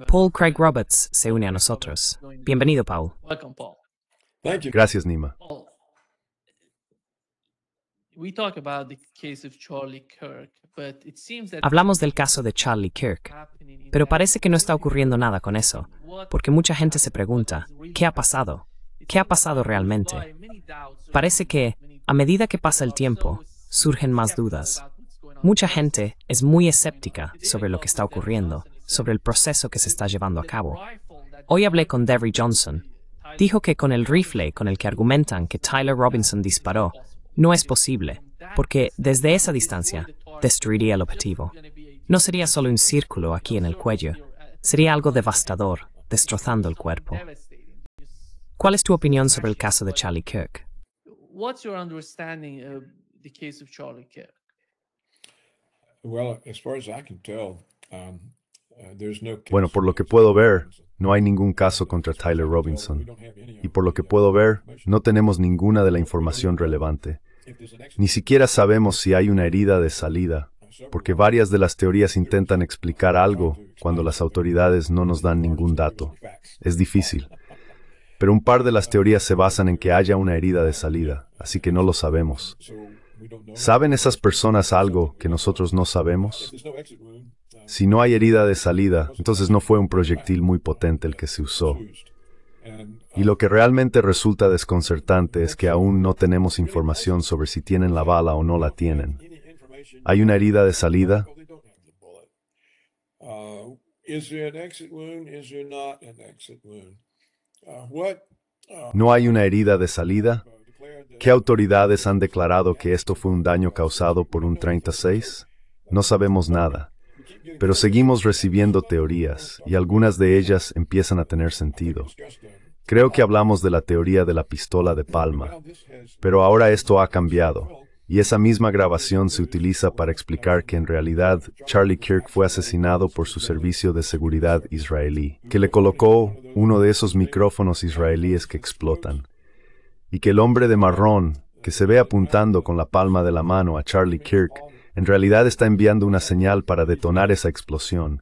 Paul Craig Roberts se une a nosotros. Bienvenido, Paul. Welcome, Paul. Thank you. Gracias, Nima. Paul, we talk about the case of Charlie Kirk, but it seems that Hablamos del caso de Charlie Kirk, pero parece que no está ocurriendo nada con eso, porque mucha gente se pregunta, ¿qué ha pasado? ¿Qué ha pasado realmente? Parece que, a medida que pasa el tiempo, surgen más dudas. Mucha gente es muy escéptica sobre lo que está ocurriendo, sobre el proceso que se está llevando a cabo. Hoy hablé con Devery Johnson. Dijo que con el rifle con el que argumentan que Tyler Robinson disparó, no es posible, porque desde esa distancia destruiría el objetivo. No sería solo un círculo aquí en el cuello, sería algo devastador, destrozando el cuerpo. ¿Cuál es tu opinión sobre el caso de Charlie Kirk? What's your understanding of the case of Charlie Kirk? Well, as far as I can tell, there's no case. Bueno, por lo que puedo ver, no hay ningún caso contra Tyler Robinson. Y por lo que puedo ver, no tenemos ninguna de la información relevante. Ni siquiera sabemos si hay una herida de salida, porque varias de las teorías intentan explicar algo cuando las autoridades no nos dan ningún dato. Es difícil. Pero un par de las teorías se basan en que haya una herida de salida, así que no lo sabemos. ¿Saben esas personas algo que nosotros no sabemos? Si no hay herida de salida, entonces no fue un proyectil muy potente el que se usó. Y lo que realmente resulta desconcertante es que aún no tenemos información sobre si tienen la bala o no la tienen. ¿Hay una herida de salida? Is there an exit wound? Is there not an exit wound? ¿No hay una herida de salida? ¿Qué autoridades han declarado que esto fue un daño causado por un 36? No sabemos nada, pero seguimos recibiendo teorías y algunas de ellas empiezan a tener sentido. Creo que hablamos de la teoría de la pistola de palma, pero ahora esto ha cambiado, y esa misma grabación se utiliza para explicar que en realidad Charlie Kirk fue asesinado por su servicio de seguridad israelí, que le colocó uno de esos micrófonos israelíes que explotan, y que el hombre de marrón, que se ve apuntando con la palma de la mano a Charlie Kirk, en realidad está enviando una señal para detonar esa explosión,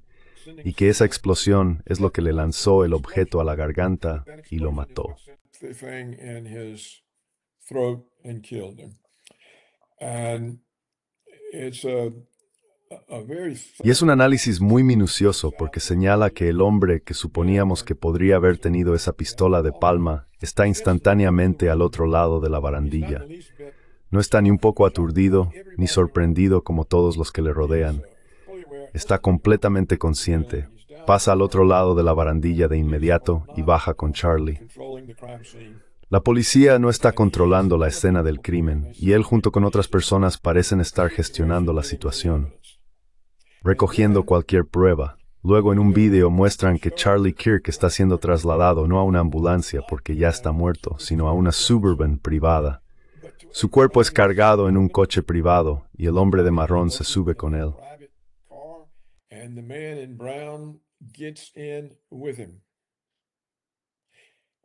y que esa explosión es lo que le lanzó el objeto a la garganta y lo mató. The thing in his throat and killed him. And it's a very Y es un análisis muy minucioso porque señala que el hombre que suponíamos que podría haber tenido esa pistola de palma está instantáneamente al otro lado de la barandilla. No está ni un poco aturdido ni sorprendido como todos los que le rodean. Está completamente consciente. Pasa al otro lado de la barandilla de inmediato y baja con Charlie. La policía no está controlando la escena del crimen y él junto con otras personas parecen estar gestionando la situación, recogiendo cualquier prueba. Luego en un vídeo muestran que Charlie Kirk está siendo trasladado no a una ambulancia porque ya está muerto, sino a una Suburban privada. Su cuerpo es cargado en un coche privado y el hombre de marrón se sube con él. And the man in brown gets in with him.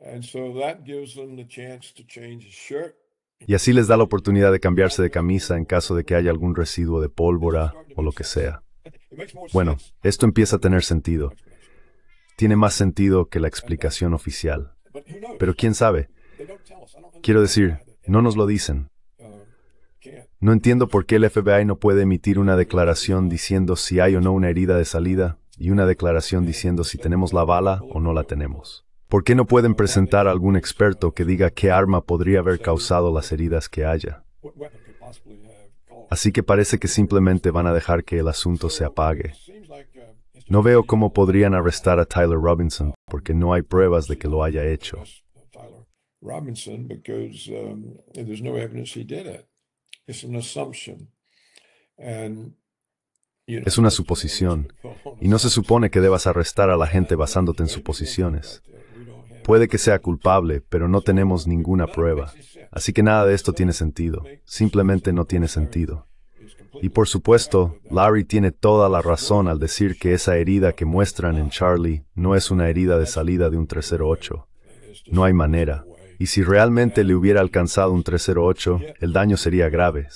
And so that gives them the chance to change his shirt. Y así les da la oportunidad de cambiarse de camisa en caso de que haya algún residuo de pólvora o lo que sea. Bueno, esto empieza a tener sentido. Tiene más sentido que la explicación oficial. Pero quién sabe. Quiero decir, no nos lo dicen. No entiendo por qué el FBI no puede emitir una declaración diciendo si hay o no una herida de salida y una declaración diciendo si tenemos la bala o no la tenemos. ¿Por qué no pueden presentar a algún experto que diga qué arma podría haber causado las heridas que haya? Así que parece que simplemente van a dejar que el asunto se apague. No veo cómo podrían arrestar a Tyler Robinson porque no hay pruebas de que lo haya hecho. Robinson, because there's no evidence he did it. It's an assumption. And, Es una suposición, y no se supone que debas arrestar a la gente basándote en suposiciones. Puede que sea culpable, pero no tenemos ninguna prueba. Así que nada de esto tiene sentido. Simplemente no tiene sentido. Y por supuesto, Larry tiene toda la razón al decir que esa herida que muestran en Charlie no es una herida de salida de un 308. No hay manera. Y si realmente le hubiera alcanzado un 308, el daño sería grave,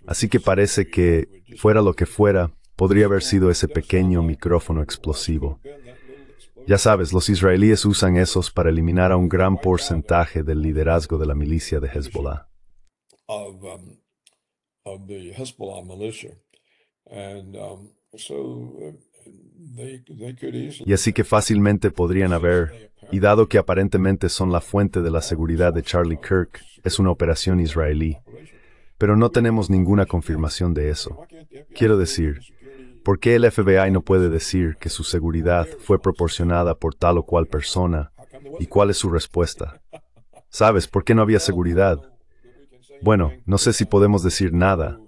Así que parece que, fuera lo que fuera, podría haber sido ese pequeño micrófono explosivo. Ya sabes, los israelíes usan esos para eliminar a un gran porcentaje del liderazgo de la milicia de Hezbollah. Of the Hezbollah militia. And they could easily. Y así que fácilmente podrían haber, y dado que aparentemente son la fuente de la seguridad de Charlie Kirk, es una operación israelí. Pero no tenemos ninguna confirmación de eso. Quiero decir, ¿por qué el FBI no puede decir que su seguridad fue proporcionada por tal o cual persona? ¿Y cuál es su respuesta? ¿Sabes por qué no había seguridad? Bueno, no sé si podemos decir nada.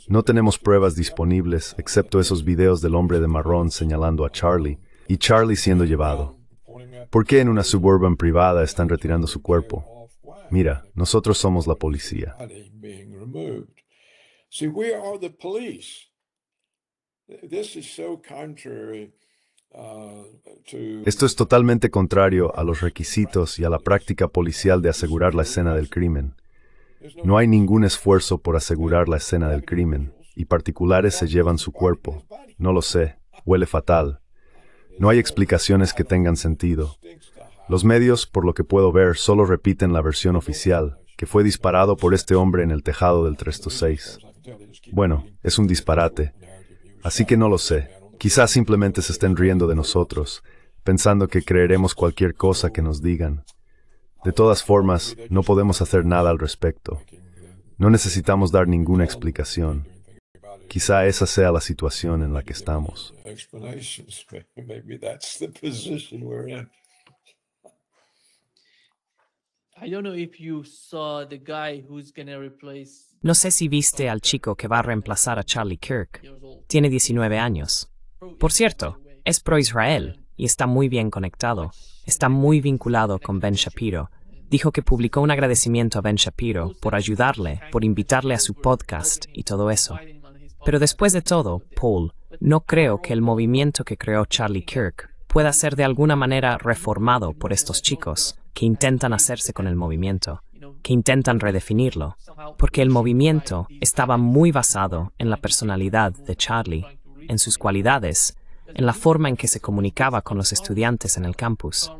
No tenemos pruebas disponibles, excepto esos videos del hombre de marrón señalando a Charlie, y Charlie siendo llevado. ¿Por qué en una suburban privada están retirando su cuerpo? Mira, nosotros somos la policía. See, we are the police. This is so contrary to. Esto es totalmente contrario a los requisitos y a la práctica policial de asegurar la escena del crimen. No hay ningún esfuerzo por asegurar la escena del crimen, y particulares se llevan su cuerpo. No lo sé, huele fatal. No hay explicaciones que tengan sentido. Los medios, por lo que puedo ver, solo repiten la versión oficial, que fue disparado por este hombre en el tejado del 306. Bueno, es un disparate. Así que no lo sé. Quizás simplemente se estén riendo de nosotros, pensando que creeremos cualquier cosa que nos digan. De todas formas, no podemos hacer nada al respecto. No necesitamos dar ninguna explicación. Quizá esa sea la situación en la que estamos. No sé si viste al chico que va a reemplazar a Charlie Kirk. Tiene 19 años. Por cierto, es pro-Israel y está muy bien conectado. Está muy vinculado con Ben Shapiro. Dijo que publicó un agradecimiento a Ben Shapiro por ayudarle, por invitarle a su podcast y todo eso. Pero después de todo, Paul, no creo que el movimiento que creó Charlie Kirk pueda ser de alguna manera reformado por estos chicos que intentan hacerse con el movimiento, que intentan redefinirlo, porque el movimiento estaba muy basado en la personalidad de Charlie, en sus cualidades, en la forma en que se comunicaba con los estudiantes en el campus.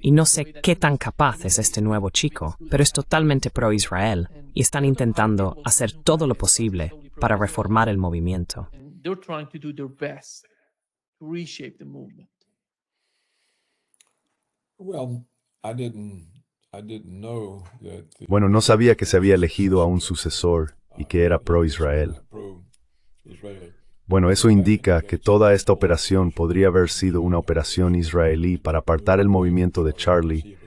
Y no sé qué tan capaz es este nuevo chico, pero es totalmente pro-Israel y están intentando hacer todo lo posible para reformar el movimiento. Bueno, no sabía que se había elegido a un sucesor y que era pro-Israel. Bueno, eso indica que toda esta operación podría haber sido una operación israelí para apartar el movimiento de Charlie,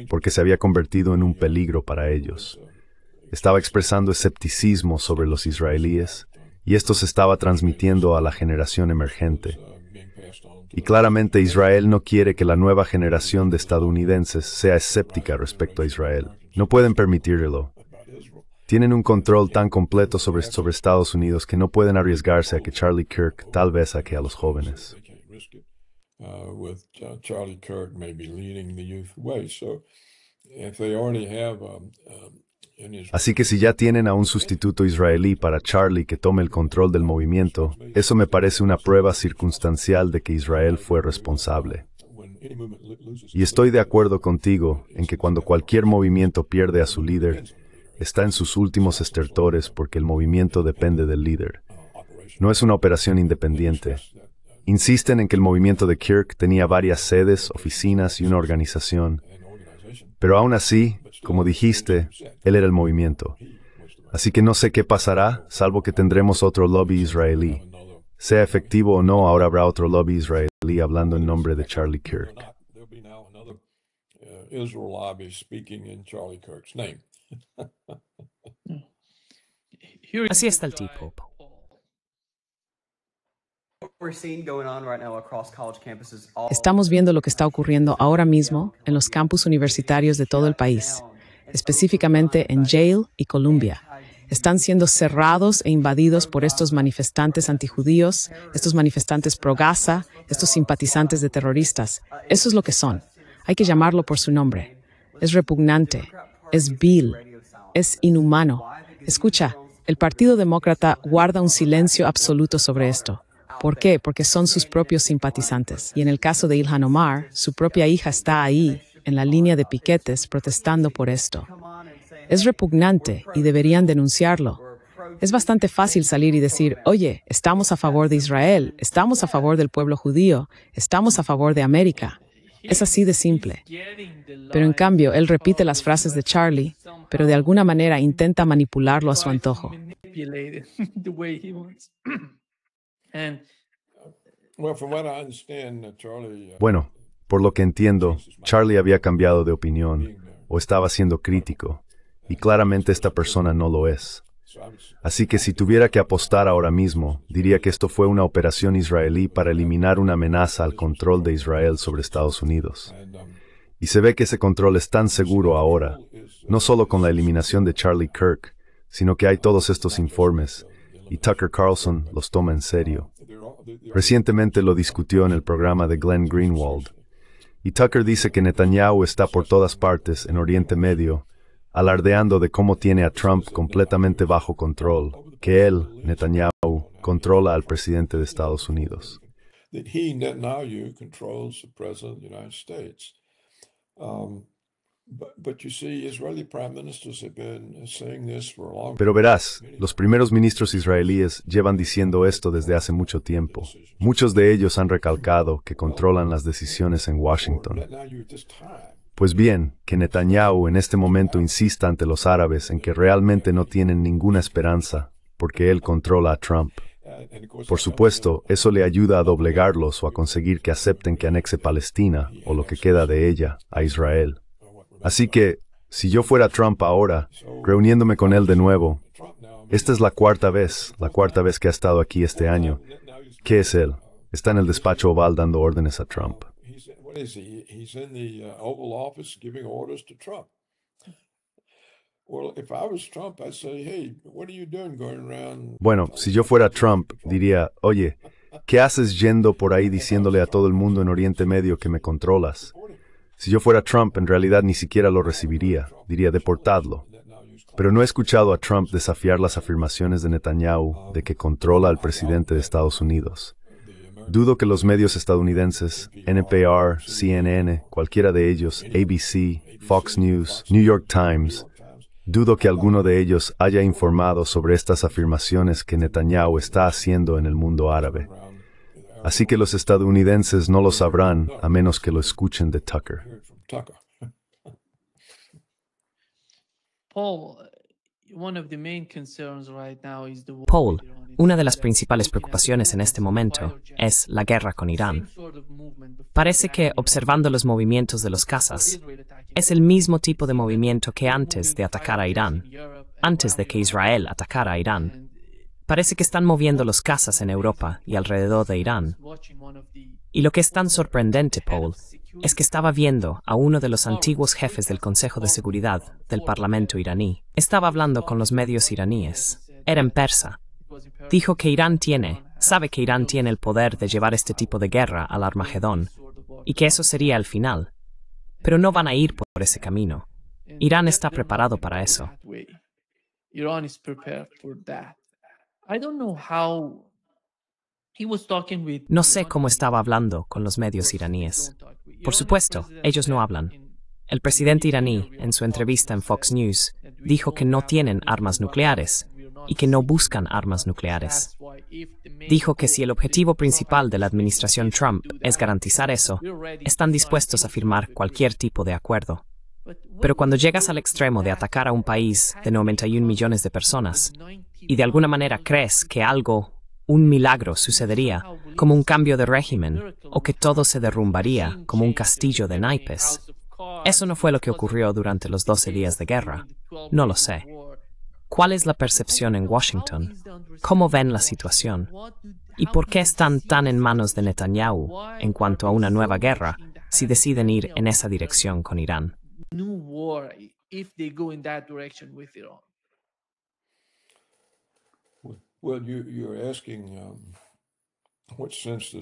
porque se había convertido en un peligro para ellos. Estaba expresando escepticismo sobre los israelíes, y esto se estaba transmitiendo a la generación emergente. Y claramente Israel no quiere que la nueva generación de estadounidenses sea escéptica respecto a Israel. No pueden permitirlo. Tienen un control tan completo sobre Estados Unidos que no pueden arriesgarse a que Charlie Kirk tal vez saque a los jóvenes. Así que si ya tienen a un sustituto israelí para Charlie que tome el control del movimiento, eso me parece una prueba circunstancial de que Israel fue responsable. Y estoy de acuerdo contigo en que cuando cualquier movimiento pierde a su líder, está en sus últimos estertores porque el movimiento depende del líder. No es una operación independiente. Insisten en que el movimiento de Kirk tenía varias sedes, oficinas y una organización. Pero aún así, como dijiste, él era el movimiento. Así que no sé qué pasará, salvo que tendremos otro lobby israelí. Sea efectivo o no, ahora habrá otro lobby israelí hablando en nombre de Charlie Kirk. Así está el tipo. Estamos viendo lo que está ocurriendo ahora mismo en los campus universitarios de todo el país, específicamente en Yale y Columbia. Están siendo cerrados e invadidos por estos manifestantes antijudíos, estos manifestantes pro-Gaza, estos simpatizantes de terroristas. Eso es lo que son. Hay que llamarlo por su nombre. Es repugnante, es vil, es inhumano. Escucha, el Partido Demócrata guarda un silencio absoluto sobre esto. ¿Por qué? Porque son sus propios simpatizantes. Y en el caso de Ilhan Omar, su propia hija está ahí, en la línea de piquetes, protestando por esto. Es repugnante y deberían denunciarlo. Es bastante fácil salir y decir, oye, estamos a favor de Israel, estamos a favor del pueblo judío, estamos a favor de América. Es así de simple. Pero en cambio, él repite las frases de Charlie, pero de alguna manera intenta manipularlo a su antojo. Bueno, por lo que entiendo, Charlie había cambiado de opinión o estaba siendo crítico, y claramente esta persona no lo es. Así que si tuviera que apostar ahora mismo, diría que esto fue una operación israelí para eliminar una amenaza al control de Israel sobre Estados Unidos. Y se ve que ese control es tan seguro ahora, no solo con la eliminación de Charlie Kirk, sino que hay todos estos informes, y Tucker Carlson los toma en serio. Recientemente lo discutió en el programa de Glenn Greenwald. Y Tucker dice que Netanyahu está por todas partes en Oriente Medio, alardeando de cómo tiene a Trump completamente bajo control, que él, Netanyahu, controla al presidente de Estados Unidos. Pero verás, los primeros ministros israelíes llevan diciendo esto desde hace mucho tiempo. Muchos de ellos han recalcado que controlan las decisiones en Washington. Pues bien, que Netanyahu en este momento insista ante los árabes en que realmente no tienen ninguna esperanza, porque él controla a Trump. Por supuesto, eso le ayuda a doblegarlos o a conseguir que acepten que anexe Palestina, o lo que queda de ella, a Israel. Así que, si yo fuera Trump ahora, reuniéndome con él de nuevo, esta es la cuarta vez que ha estado aquí este año. ¿Qué es él? Está en el despacho oval dando órdenes a Trump. He's in the Oval Office giving orders to Trump. Well, if I was Trump, I'd say, hey, what are you doing going around? Bueno, si yo fuera Trump, diría, oye, ¿qué haces yendo por ahí diciéndole a todo el mundo en Oriente Medio que me controlas? Si yo fuera Trump, en realidad ni siquiera lo recibiría, diría deportadlo. Pero no he escuchado a Trump desafiar las afirmaciones de Netanyahu de que controla al presidente de Estados Unidos. Dudo que los medios estadounidenses, NPR, CNN, cualquiera de ellos, ABC, Fox News, New York Times, dudo que alguno de ellos haya informado sobre estas afirmaciones que Netanyahu está haciendo en el mundo árabe. Así que los estadounidenses no lo sabrán a menos que lo escuchen de Tucker. Paul, una de las principales preocupaciones en este momento es la guerra con Irán. Parece que, observando los movimientos de los cazas, es el mismo tipo de movimiento que antes de atacar a Irán, antes de que Israel atacara a Irán. Parece que están moviendo los cazas en Europa y alrededor de Irán. Y lo que es tan sorprendente, Paul, es que estaba viendo a uno de los antiguos jefes del Consejo de Seguridad del Parlamento iraní. Estaba hablando con los medios iraníes. Era en persa. Dijo que sabe que Irán tiene el poder de llevar este tipo de guerra al Armagedón, y que eso sería el final. Pero no van a ir por ese camino. Irán está preparado para eso. No sé cómo estaba hablando con los medios iraníes. Por supuesto, ellos no hablan. El presidente iraní, en su entrevista en Fox News, dijo que no tienen armas nucleares y que no buscan armas nucleares. Dijo que si el objetivo principal de la administración Trump es garantizar eso, están dispuestos a firmar cualquier tipo de acuerdo. Pero cuando llegas al extremo de atacar a un país de 91 millones de personas, y de alguna manera crees que un milagro sucedería, como un cambio de régimen, o que todo se derrumbaría como un castillo de naipes, eso no fue lo que ocurrió durante los 12 días de guerra. No lo sé. ¿Cuál es la percepción en Washington? ¿Cómo ven la situación? ¿Y por qué están tan en manos de Netanyahu en cuanto a una nueva guerra si deciden ir en esa dirección con Irán?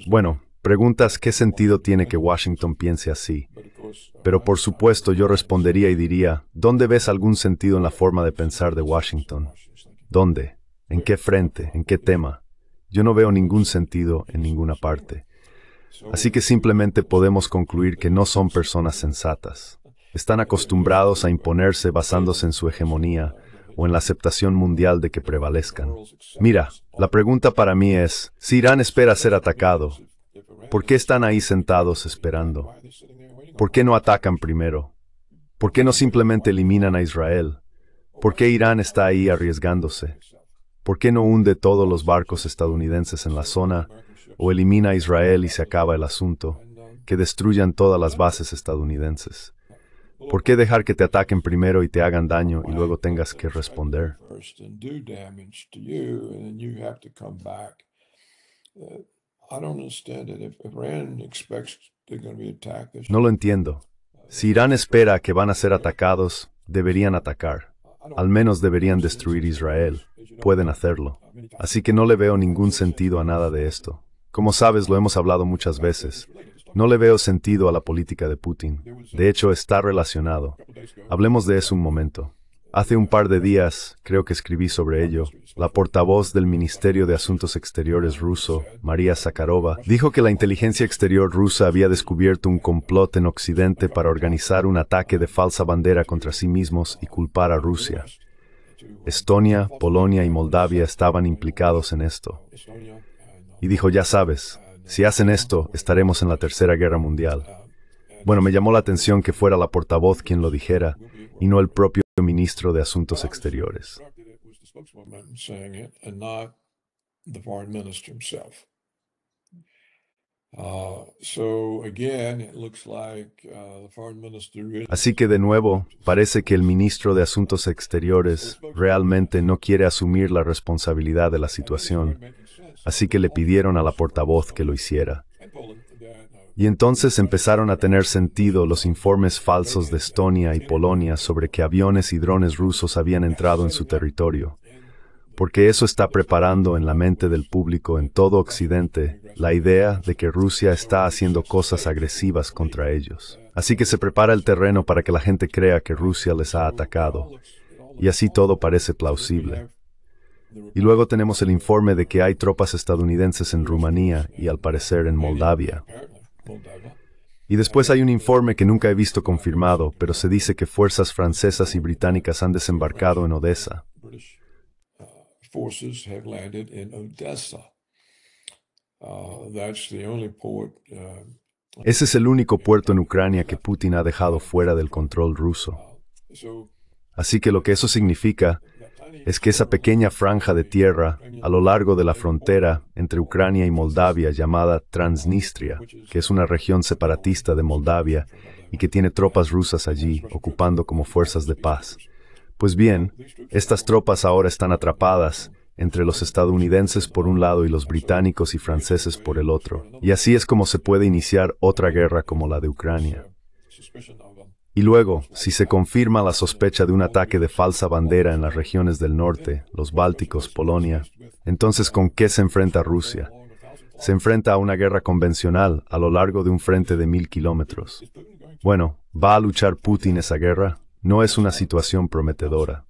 Bueno, preguntas qué sentido tiene que Washington piense así. Pero por supuesto yo respondería y diría, ¿dónde ves algún sentido en la forma de pensar de Washington? ¿Dónde? ¿En qué frente? ¿En qué tema? Yo no veo ningún sentido en ninguna parte. Así que simplemente podemos concluir que no son personas sensatas. Están acostumbrados a imponerse basándose en su hegemonía o en la aceptación mundial de que prevalezcan. Mira, la pregunta para mí es, si Irán espera ser atacado, ¿por qué están ahí sentados esperando? ¿Por qué no atacan primero? ¿Por qué no simplemente eliminan a Israel? ¿Por qué Irán está ahí arriesgándose? ¿Por qué no hunde todos los barcos estadounidenses en la zona o elimina a Israel y se acaba el asunto? Que destruyan todas las bases estadounidenses. ¿Por qué dejar que te ataquen primero y te hagan daño y luego tengas que responder? No lo entiendo. Si Irán espera que van a ser atacados, deberían atacar. Al menos deberían destruir Israel. Pueden hacerlo. Así que no le veo ningún sentido a nada de esto. Como sabes, lo hemos hablado muchas veces. No le veo sentido a la política de Putin. De hecho, está relacionado. Hablemos de eso un momento. Hace un par de días, creo que escribí sobre ello, la portavoz del Ministerio de Asuntos Exteriores ruso, María Zakharova, dijo que la inteligencia exterior rusa había descubierto un complot en Occidente para organizar un ataque de falsa bandera contra sí mismos y culpar a Rusia. Estonia, Polonia y Moldavia estaban implicados en esto. Y dijo, ya sabes, si hacen esto, estaremos en la Tercera Guerra Mundial. Bueno, me llamó la atención que fuera la portavoz quien lo dijera, y no el propio ministro de Asuntos Exteriores. Así que de nuevo, parece que el ministro de Asuntos Exteriores realmente no quiere asumir la responsabilidad de la situación, así que le pidieron a la portavoz que lo hiciera. Y entonces empezaron a tener sentido los informes falsos de Estonia y Polonia sobre que aviones y drones rusos habían entrado en su territorio, porque eso está preparando en la mente del público en todo Occidente la idea de que Rusia está haciendo cosas agresivas contra ellos. Así que se prepara el terreno para que la gente crea que Rusia les ha atacado, y así todo parece plausible. Y luego tenemos el informe de que hay tropas estadounidenses en Rumanía y al parecer en Moldavia. Y después hay un informe que nunca he visto confirmado, pero se dice que fuerzas francesas y británicas han desembarcado en Odessa. Ese es el único puerto en Ucrania que Putin ha dejado fuera del control ruso. Así que lo que eso significa es que esa pequeña franja de tierra a lo largo de la frontera entre Ucrania y Moldavia llamada Transnistria, que es una región separatista de Moldavia y que tiene tropas rusas allí ocupando como fuerzas de paz. Pues bien, estas tropas ahora están atrapadas entre los estadounidenses por un lado y los británicos y franceses por el otro. Y así es como se puede iniciar otra guerra como la de Ucrania. Y luego, si se confirma la sospecha de un ataque de falsa bandera en las regiones del norte, los Bálticos, Polonia, entonces ¿con qué se enfrenta Rusia? Se enfrenta a una guerra convencional a lo largo de un frente de 1000 kilómetros. Bueno, ¿va a luchar Putin esa guerra? No es una situación prometedora.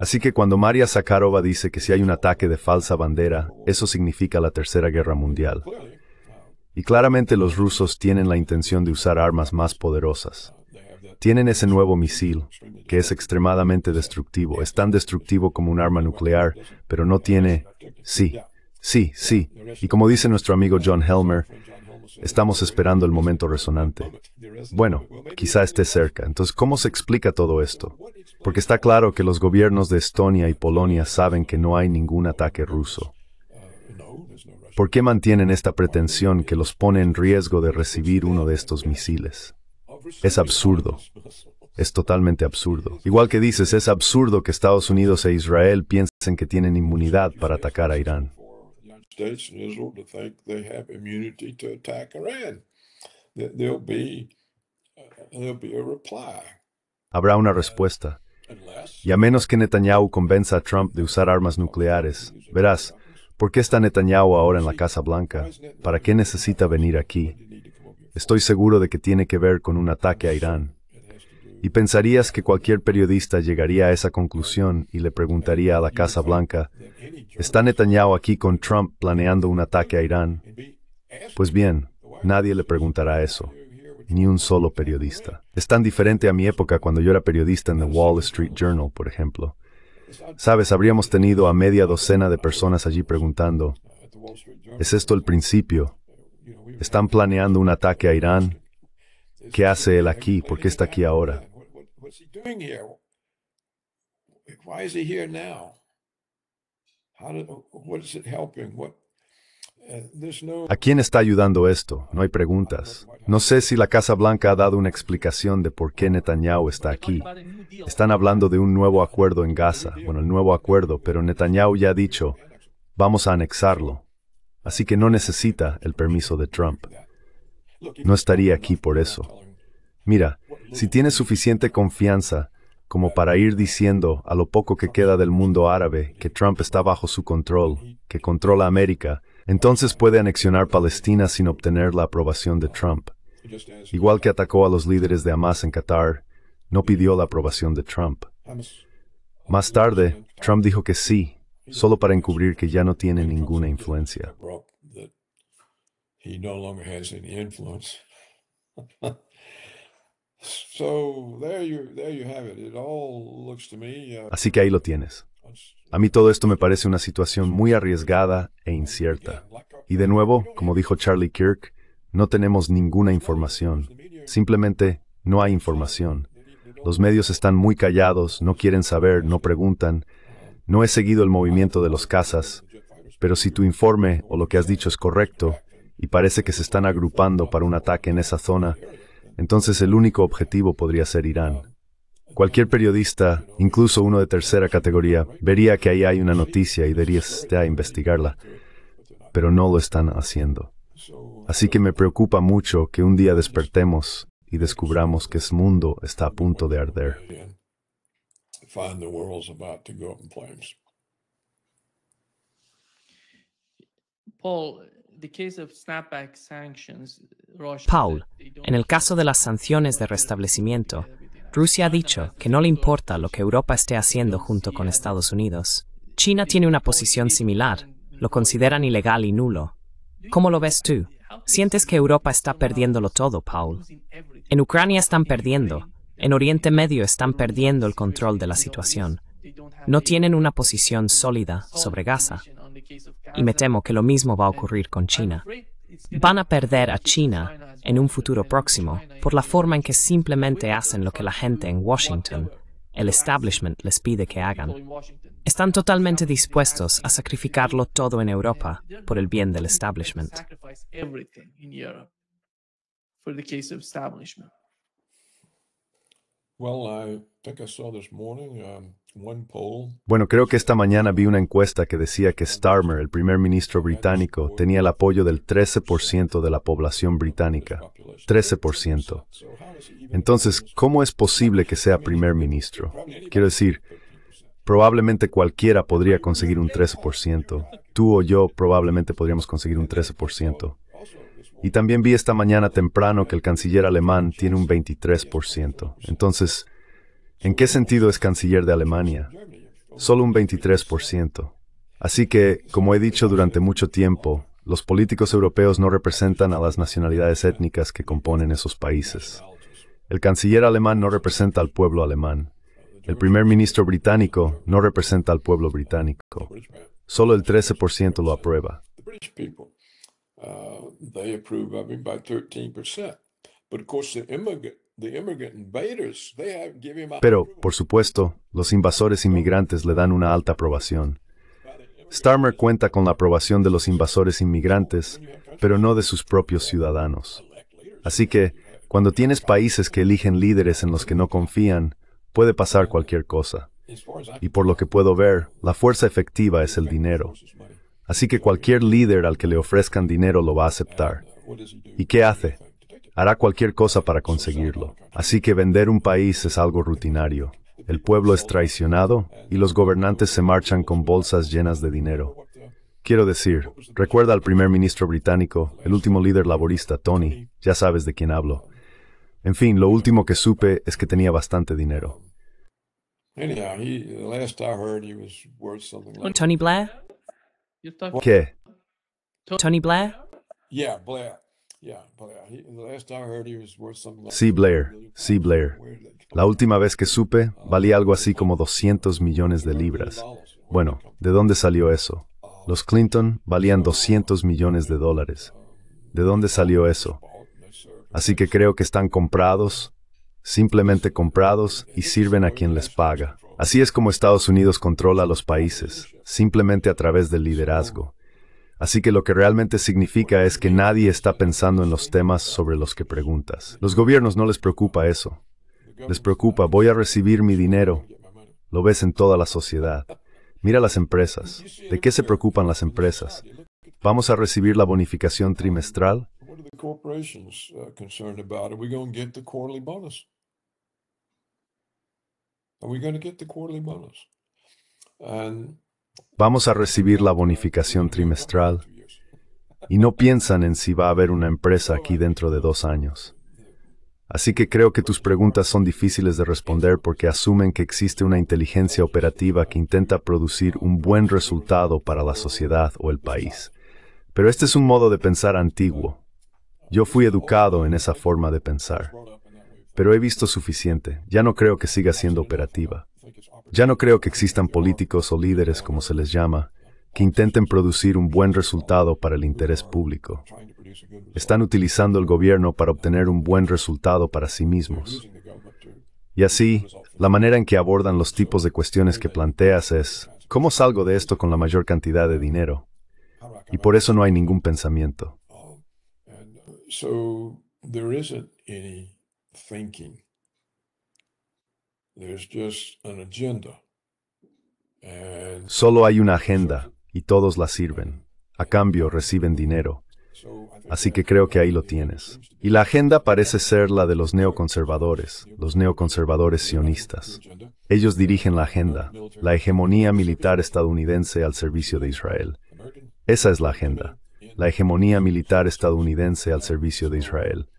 Así que cuando María Zakharova dice que si hay un ataque de falsa bandera, eso significa la Tercera Guerra Mundial. Y claramente los rusos tienen la intención de usar armas más poderosas. Tienen ese nuevo misil, que es extremadamente destructivo. Es tan destructivo como un arma nuclear, pero no tiene... Sí. Y como dice nuestro amigo John Helmer, estamos esperando el momento resonante. Bueno, quizá esté cerca. Entonces, ¿cómo se explica todo esto? Porque está claro que los gobiernos de Estonia y Polonia saben que no hay ningún ataque ruso. ¿Por qué mantienen esta pretensión que los pone en riesgo de recibir uno de estos misiles? Es absurdo. Es totalmente absurdo. Igual que dices, es absurdo que Estados Unidos e Israel piensen que tienen inmunidad para atacar a Irán. Habrá una respuesta. Y a menos que Netanyahu convenza a Trump de usar armas nucleares, verás, ¿por qué está Netanyahu ahora en la Casa Blanca? ¿Para qué necesita venir aquí? Estoy seguro de que tiene que ver con un ataque a Irán. Y pensarías que cualquier periodista llegaría a esa conclusión y le preguntaría a la Casa Blanca, ¿está Netanyahu aquí con Trump planeando un ataque a Irán? Pues bien, nadie le preguntará eso. Ni un solo periodista. Es tan diferente a mi época cuando yo era periodista en The Wall Street Journal, por ejemplo. Sabes, habríamos tenido a media docena de personas allí preguntando, ¿es esto el principio? ¿Están planeando un ataque a Irán? ¿Qué hace él aquí? ¿Por qué está aquí ahora? ¿A quién está ayudando esto? No hay preguntas. No sé si la Casa Blanca ha dado una explicación de por qué Netanyahu está aquí. Están hablando de un nuevo acuerdo en Gaza. Bueno, el nuevo acuerdo, pero Netanyahu ya ha dicho, vamos a anexarlo. Así que no necesita el permiso de Trump. No estaría aquí por eso. Mira, si tienes suficiente confianza como para ir diciendo a lo poco que queda del mundo árabe que Trump está bajo su control, que controla América, entonces puede anexionar Palestina sin obtener la aprobación de Trump. Igual que atacó a los líderes de Hamas en Qatar, no pidió la aprobación de Trump. Más tarde, Trump dijo que sí, solo para encubrir que ya no tiene ninguna influencia. Así que ahí lo tienes. A mí todo esto me parece una situación muy arriesgada e incierta. Y de nuevo, como dijo Charlie Kirk, no tenemos ninguna información. Simplemente no hay información. Los medios están muy callados, no quieren saber, no preguntan. No he seguido el movimiento de los cazas, pero si tu informe o lo que has dicho es correcto, y parece que se están agrupando para un ataque en esa zona, entonces el único objetivo podría ser Irán. Cualquier periodista, incluso uno de tercera categoría, vería que ahí hay una noticia y debería investigarla, pero no lo están haciendo. Así que me preocupa mucho que un día despertemos y descubramos que el mundo está a punto de arder. Paul, en el caso de las sanciones de restablecimiento, Rusia ha dicho que no le importa lo que Europa esté haciendo junto con Estados Unidos. China tiene una posición similar, lo consideran ilegal y nulo. ¿Cómo lo ves tú? ¿Sientes que Europa está perdiéndolo todo, Paul? En Ucrania están perdiendo, en Oriente Medio están perdiendo el control de la situación. No tienen una posición sólida sobre Gaza. Y me temo que lo mismo va a ocurrir con China. Van a perder a China en un futuro próximo por la forma en que simplemente hacen lo que la gente en Washington, el establishment, les pide que hagan. Están totalmente dispuestos a sacrificarlo todo en Europa por el bien del establishment. Bueno, creo que esta mañana vi una encuesta que decía que Starmer, el primer ministro británico, tenía el apoyo del 13% de la población británica. 13%. Entonces, ¿cómo es posible que sea primer ministro? Quiero decir, probablemente cualquiera podría conseguir un 13%. Tú o yo probablemente podríamos conseguir un 13%. Y también vi esta mañana temprano que el canciller alemán tiene un 23%. Entonces, ¿en qué sentido es canciller de Alemania? Solo un 23%. Así que, como he dicho durante mucho tiempo, los políticos europeos no representan a las nacionalidades étnicas que componen esos países. El canciller alemán no representa al pueblo alemán. El primer ministro británico no representa al pueblo británico. Solo el 13% lo aprueba. Pero, por supuesto, los invasores inmigrantes le dan una alta aprobación. Starmer cuenta con la aprobación de los invasores inmigrantes, pero no de sus propios ciudadanos. Así que, cuando tienes países que eligen líderes en los que no confían, puede pasar cualquier cosa. Y por lo que puedo ver, la fuerza efectiva es el dinero. Así que cualquier líder al que le ofrezcan dinero lo va a aceptar. ¿Y qué hace? Hará cualquier cosa para conseguirlo. Así que vender un país es algo rutinario. El pueblo es traicionado y los gobernantes se marchan con bolsas llenas de dinero. Quiero decir, recuerda al primer ministro británico, el último líder laborista, Tony, ya sabes de quién hablo. En fin, lo último que supe es que tenía bastante dinero. Anyhow, the last I heard, he was worth something like. Tony Blair? You're talking ¿Qué? Tony Blair? Yeah, Blair. Yeah, Blair. The last I heard, he was worth something like. Sí, Blair. Sí, Blair. Where did that come La última vez que supe, valía algo así como 200 millones de libras. Bueno, ¿de dónde salió eso? Los Clinton valían 200 millones de dólares. ¿De dónde salió eso? Así que creo que están comprados, simplemente comprados, y sirven a quien les paga. Así es como Estados Unidos controla a los países, simplemente a través del liderazgo. Así que lo que realmente significa es que nadie está pensando en los temas sobre los que preguntas. Los gobiernos no les preocupa eso. Les preocupa, voy a recibir mi dinero. Lo ves en toda la sociedad. Mira las empresas. ¿De qué se preocupan las empresas? ¿Vamos a recibir la bonificación trimestral? What are the corporations concerned about? Are we going to get the quarterly bonus? Are we going to get the quarterly bonus? And ¿Vamos a recibir la bonificación trimestral? Y no piensan en si va a haber una empresa aquí dentro de 2 años. Así que creo que tus preguntas son difíciles de responder porque asumen que existe una inteligencia operativa que intenta producir un buen resultado para la sociedad o el país. Pero este es un modo de pensar antiguo. Yo fui educado en esa forma de pensar. Pero he visto suficiente. Ya no creo que siga siendo operativa. Ya no creo que existan políticos o líderes, como se les llama, que intenten producir un buen resultado para el interés público. Están utilizando el gobierno para obtener un buen resultado para sí mismos. Y así, la manera en que abordan los tipos de cuestiones que planteas es, ¿cómo salgo de esto con la mayor cantidad de dinero? Y por eso no hay ningún pensamiento. so there isn't any thinking. There's just an agenda. And Solo hay una agenda, y todos la sirven. A cambio, reciben dinero. Así que creo que ahí lo tienes. Y la agenda parece ser la de los neoconservadores sionistas. Ellos dirigen la agenda, la hegemonía militar estadounidense al servicio de Israel. Esa es la agenda, la hegemonía militar estadounidense al servicio de Israel.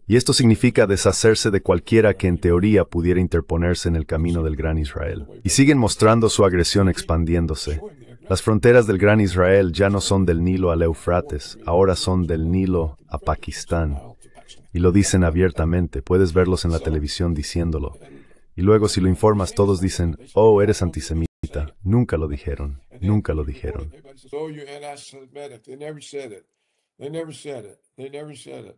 Y esto significa deshacerse de cualquiera que en teoría pudiera interponerse en el camino del Gran Israel. Y siguen mostrando su agresión expandiéndose. Las fronteras del Gran Israel ya no son del Nilo al Éufrates, ahora son del Nilo a Pakistán. Y lo dicen abiertamente, puedes verlos en la televisión diciéndolo. Y luego si lo informas todos dicen, oh, eres antisemita. Nunca lo dijeron, nunca lo dijeron. everybody says, "Oh, you're anti-Semitic." They never said it. They never said it. They never said it.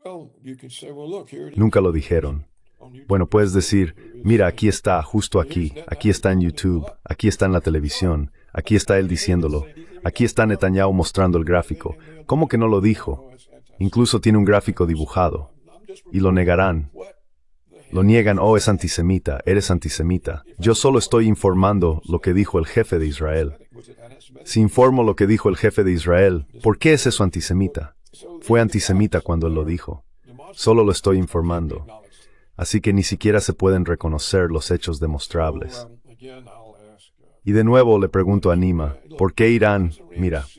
Well, you can say, "Well, look, here it is." Nunca lo dijeron. On YouTube. Bueno, puedes decir, mira, aquí está, justo aquí está en YouTube, aquí está en la televisión, aquí está él diciéndolo, aquí está Netanyahu mostrando el gráfico. ¿Cómo que no lo dijo? Incluso tiene un gráfico dibujado. Y lo negarán. Lo niegan, oh, es antisemita, eres antisemita. Yo solo estoy informando lo que dijo el jefe de Israel. Si informo lo que dijo el jefe de Israel, ¿por qué es eso antisemita? Fue antisemita cuando él lo dijo. Solo lo estoy informando. Así que ni siquiera se pueden reconocer los hechos demostrables. Again, I'll ask. Y de nuevo le pregunto a Nima, ¿por qué Irán,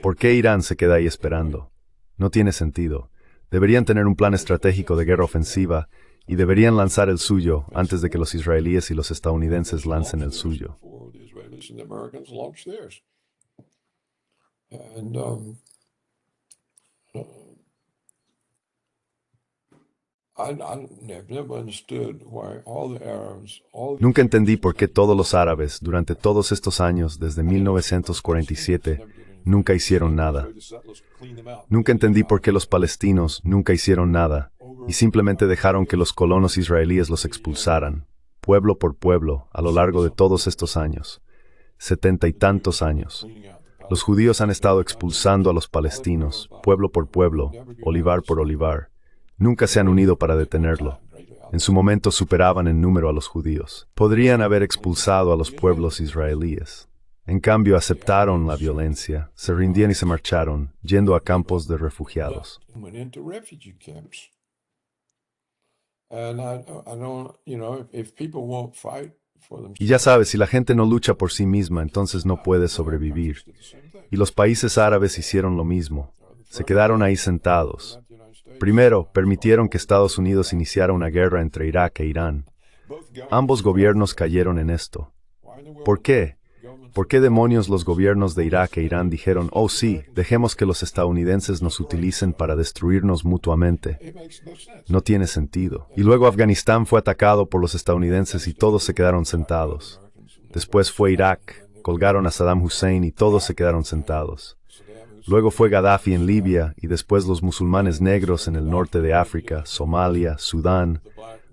por qué Irán se queda ahí esperando? No tiene sentido. Deberían tener un plan estratégico de guerra ofensiva y deberían lanzar el suyo antes de que los israelíes y los estadounidenses lancen el suyo. Before the Israelis and the Americans launch theirs. And I've never understood why all the Arabs, Nunca entendí por qué todos los árabes, durante todos estos años, desde 1947, nunca hicieron nada. Nunca entendí por qué los palestinos nunca hicieron nada, y simplemente dejaron que los colonos israelíes los expulsaran, pueblo por pueblo, a lo largo de todos estos años. 70 y tantos años. Los judíos han estado expulsando a los palestinos, pueblo por pueblo, olivar por olivar. Nunca se han unido para detenerlo. En su momento superaban en número a los judíos. Podrían haber expulsado a los pueblos israelíes. En cambio, aceptaron la violencia, se rindían y se marcharon, yendo a campos de refugiados. went into refugee camps. And I don't, if people won't fight for themselves, Y ya sabes, si la gente no lucha por sí misma, entonces no puede sobrevivir. Y los países árabes hicieron lo mismo. Se quedaron ahí sentados. Primero, permitieron que Estados Unidos iniciara una guerra entre Irak e Irán. Ambos gobiernos cayeron en esto. ¿Por qué? ¿Por qué demonios los gobiernos de Irak e Irán dijeron, oh sí, dejemos que los estadounidenses nos utilicen para destruirnos mutuamente? No tiene sentido. Y luego Afganistán fue atacado por los estadounidenses y todos se quedaron sentados. Después fue Irak, colgaron a Saddam Hussein y todos se quedaron sentados. Luego fue Gaddafi en Libia y después los musulmanes negros en el norte de África, Somalia, Sudán,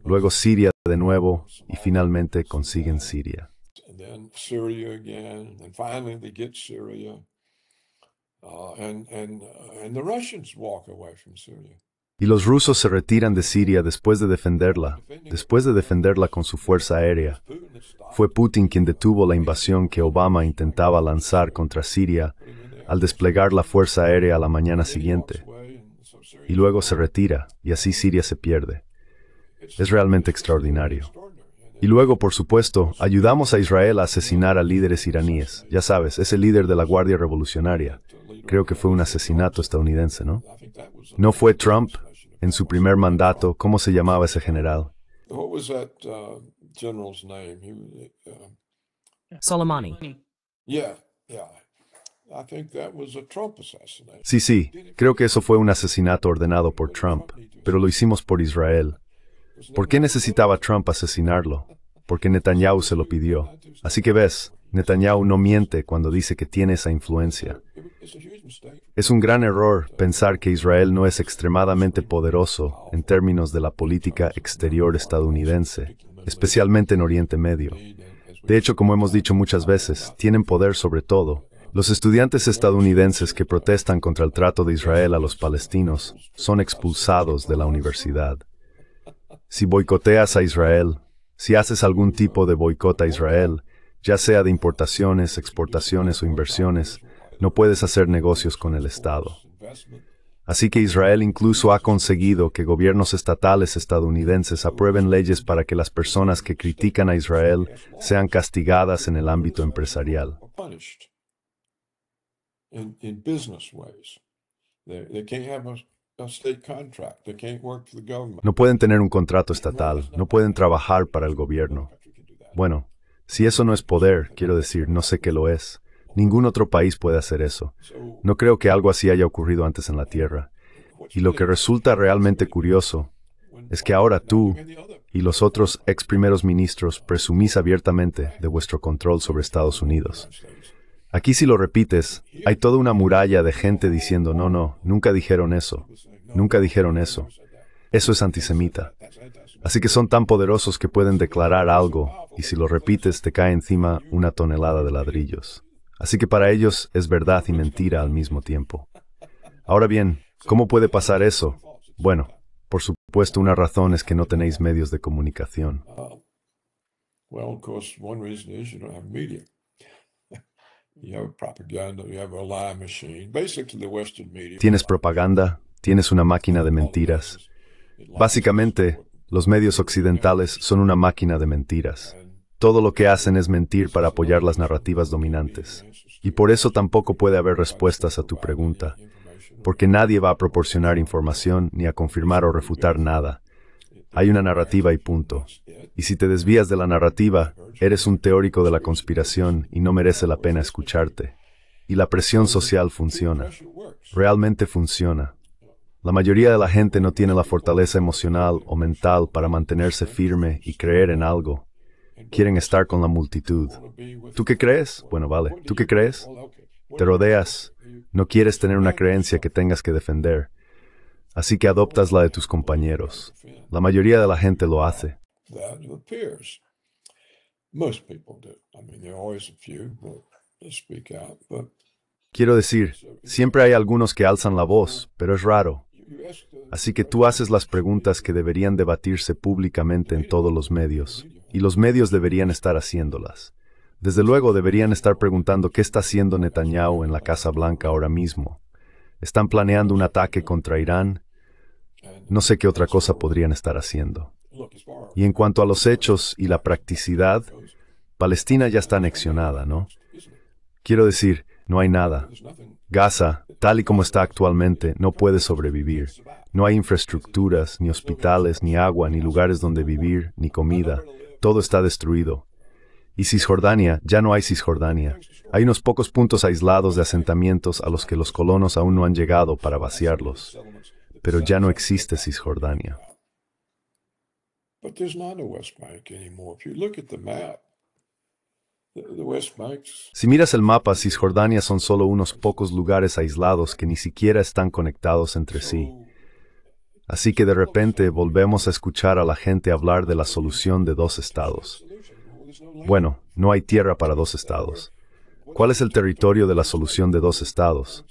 luego Siria de nuevo y finalmente consiguen Siria. Then Syria again, and finally they get Syria, and the Russians walk away from Syria. Y los rusos se retiran de Siria después de defenderla con su fuerza aérea. Fue Putin quien detuvo la invasión que Obama intentaba lanzar contra Siria al desplegar la fuerza aérea a la mañana siguiente. Y luego se retira, y así Siria se pierde. Es realmente extraordinario. Y luego, por supuesto, ayudamos a Israel a asesinar a líderes iraníes. Ya sabes, ese líder de la Guardia Revolucionaria. Creo que fue un asesinato estadounidense, ¿no? ¿No fue Trump en su primer mandato? ¿Cómo se llamaba ese general? What was that general's name? Soleimani. Yeah. I think that was a Trump assassination. Sí, creo que eso fue un asesinato ordenado por Trump, pero lo hicimos por Israel. ¿Por qué necesitaba Trump asesinarlo? Porque Netanyahu se lo pidió. Así que ves, Netanyahu no miente cuando dice que tiene esa influencia. Es un gran error pensar que Israel no es extremadamente poderoso en términos de la política exterior estadounidense, especialmente en Oriente Medio. De hecho, como hemos dicho muchas veces, tienen poder sobre todo. Los estudiantes estadounidenses que protestan contra el trato de Israel a los palestinos son expulsados de la universidad. Si boicoteas a Israel, si haces algún tipo de boicot a Israel, ya sea de importaciones, exportaciones o inversiones, no puedes hacer negocios con el Estado. Así que Israel incluso ha conseguido que gobiernos estatales estadounidenses aprueben leyes para que las personas que critican a Israel sean castigadas en el ámbito empresarial. No pueden tener un contrato estatal, no pueden trabajar para el gobierno. Bueno, si eso no es poder, quiero decir, no sé qué lo es. Ningún otro país puede hacer eso. No creo que algo así haya ocurrido antes en la Tierra. Y lo que resulta realmente curioso es que ahora tú y los otros ex primeros ministros presumís abiertamente de vuestro control sobre Estados Unidos. Aquí si lo repites, hay toda una muralla de gente diciendo, no, nunca dijeron eso. Nunca dijeron eso. Eso es antisemita. Así que son tan poderosos que pueden declarar algo, y si lo repites te cae encima una tonelada de ladrillos. Así que para ellos es verdad y mentira al mismo tiempo. Ahora bien, ¿cómo puede pasar eso? Bueno, por supuesto una razón es que no tenéis medios de comunicación. Well, of course, one reason is you don't have media. You have propaganda, you have a lie machine. Basically, the Western media. Tienes propaganda, tienes una máquina de mentiras. Básicamente, los medios occidentales son una máquina de mentiras. Todo lo que hacen es mentir para apoyar las narrativas dominantes. Y por eso tampoco puede haber respuestas a tu pregunta, porque nadie va a proporcionar información ni a confirmar o refutar nada. Hay una narrativa y punto. Y si te desvías de la narrativa, eres un teórico de la conspiración y no merece la pena escucharte. Y la presión social funciona. Realmente funciona. La mayoría de la gente no tiene la fortaleza emocional o mental para mantenerse firme y creer en algo. Quieren estar con la multitud. ¿Tú qué crees? Bueno, vale. ¿Tú qué crees? Te rodeas. No quieres tener una creencia que tengas que defender. Así que adoptas la de tus compañeros. La mayoría de la gente lo hace. Quiero decir, siempre hay algunos que alzan la voz, pero es raro. Así que tú haces las preguntas que deberían debatirse públicamente en todos los medios, y los medios deberían estar haciéndolas. Desde luego deberían estar preguntando qué está haciendo Netanyahu en la Casa Blanca ahora mismo. ¿Están planeando un ataque contra Irán? No sé qué otra cosa podrían estar haciendo. Y en cuanto a los hechos y la practicidad, Palestina ya está anexionada, ¿no? Quiero decir, No hay nada. Gaza, tal y como está actualmente, no puede sobrevivir. No hay infraestructuras, ni hospitales, ni agua, ni lugares donde vivir, ni comida. Todo está destruido. Y Cisjordania, ya no hay Cisjordania. Hay unos pocos puntos aislados de asentamientos a los que los colonos aún no han llegado para vaciarlos. Pero ya no existe Cisjordania. But there's not a West Bank anymore. If you look at the map, the West Bank's Si miras el mapa, Cisjordania son solo unos pocos lugares aislados que ni siquiera están conectados entre sí. Así que de repente volvemos a escuchar a la gente hablar de la solución de dos estados. Bueno, no hay tierra para dos estados. ¿Cuál es el territorio de la solución de dos estados?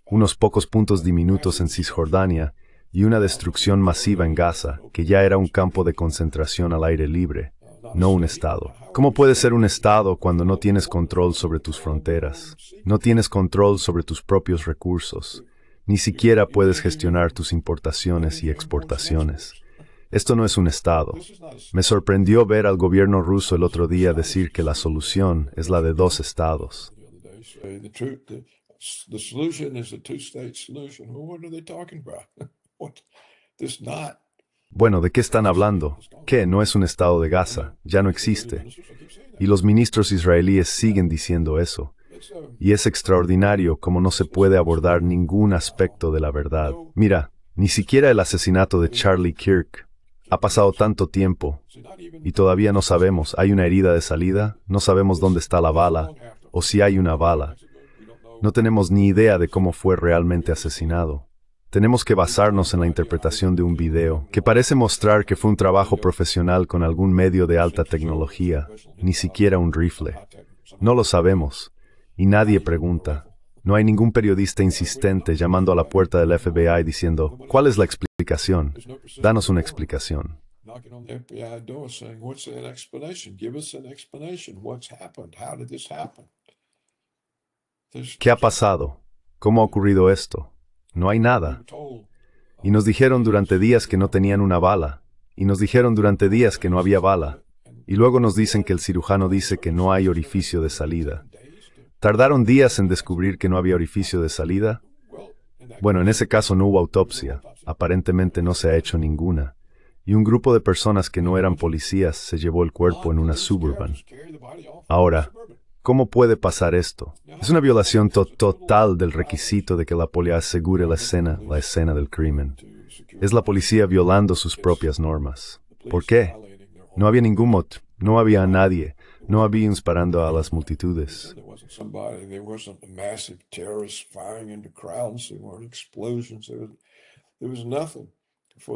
Unos pocos puntos diminutos en Cisjordania y una destrucción masiva en Gaza, que ya era un campo de concentración al aire libre, no un estado. ¿Cómo puede ser un estado cuando no tienes control sobre tus fronteras? No tienes control sobre tus propios recursos. Ni siquiera puedes gestionar tus importaciones y exportaciones. Esto no es un estado. Me sorprendió ver al gobierno ruso el otro día decir que la solución es la de dos estados. the solution is a two-state solution. Well, what are they talking about? What? There's not. Bueno, ¿de qué están hablando? ¿Qué? No es un estado de Gaza, ya no existe. Y los ministros israelíes siguen diciendo eso. Y es extraordinario cómo no se puede abordar ningún aspecto de la verdad. Mira, ni siquiera el asesinato de Charlie Kirk. Ha pasado tanto tiempo y todavía no sabemos. ¿Hay una herida de salida? No sabemos dónde está la bala o si hay una bala. No tenemos ni idea de cómo fue realmente asesinado. Tenemos que basarnos en la interpretación de un video que parece mostrar que fue un trabajo profesional con algún medio de alta tecnología, ni siquiera un rifle. No lo sabemos, y nadie pregunta. No hay ningún periodista insistente llamando a la puerta del FBI diciendo, ¿cuál es la explicación? Danos una explicación. Knocking on the FBI door saying, what's an explanation? Give us an explanation. What's happened? How did this happen? ¿Qué ha pasado? ¿Cómo ha ocurrido esto? No hay nada. Y nos dijeron durante días que no tenían una bala. Y nos dijeron durante días que no había bala. Y luego nos dicen que el cirujano dice que no hay orificio de salida. ¿Tardaron días en descubrir que no había orificio de salida? Bueno, en ese caso no hubo autopsia. Aparentemente no se ha hecho ninguna. Y un grupo de personas que no eran policías se llevó el cuerpo en una Suburban. Ahora, ¿cómo puede pasar esto? Es una violación total del requisito de que la policía asegure la escena del crimen. Es la policía violando sus propias normas. ¿Por qué? No había ningún motivo, no había nadie, no había disparando a las multitudes.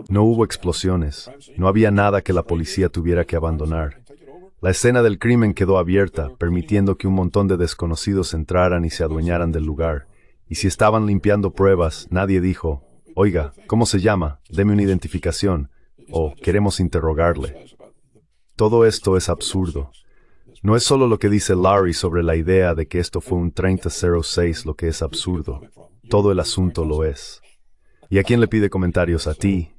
No hubo explosiones, no había nada que la policía tuviera que abandonar. La escena del crimen quedó abierta, permitiendo que un montón de desconocidos entraran y se adueñaran del lugar. Y si estaban limpiando pruebas, nadie dijo, oiga, ¿cómo se llama? Deme una identificación. O queremos interrogarle. Todo esto es absurdo. No es solo lo que dice Larry sobre la idea de que esto fue un 3006 lo que es absurdo. Todo el asunto lo es. ¿Y a quién le pide comentarios? ¿A ti?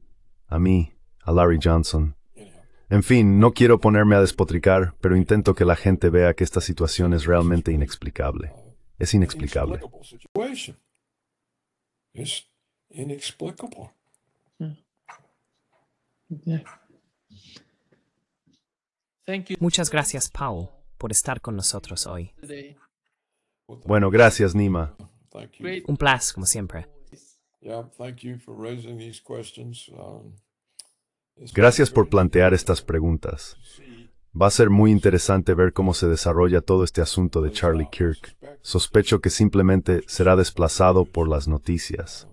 ¿A mí? ¿A Larry Johnson? En fin, no quiero ponerme a despotricar, pero intento que la gente vea que esta situación es realmente inexplicable. Es inexplicable. It's inexplicable. Yeah. Thank you Muchas gracias, Paul, por estar con nosotros hoy. today. Bueno, gracias, Nima. Thank you. Great. Un placer, como siempre. Yeah, thank you for raising these questions. Gracias por plantear estas preguntas. Va a ser muy interesante ver cómo se desarrolla todo este asunto de Charlie Kirk. Sospecho que simplemente será desplazado por las noticias.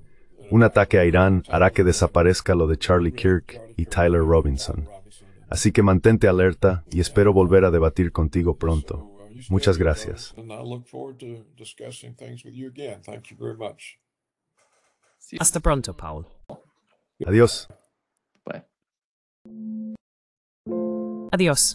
Un ataque a Irán hará que desaparezca lo de Charlie Kirk y Tyler Robinson. Así que mantente alerta y espero volver a debatir contigo pronto. Muchas gracias. And I look forward to discussing things with you again. Thank you very much. Hasta pronto, Paul. Adiós. Bye. Adiós.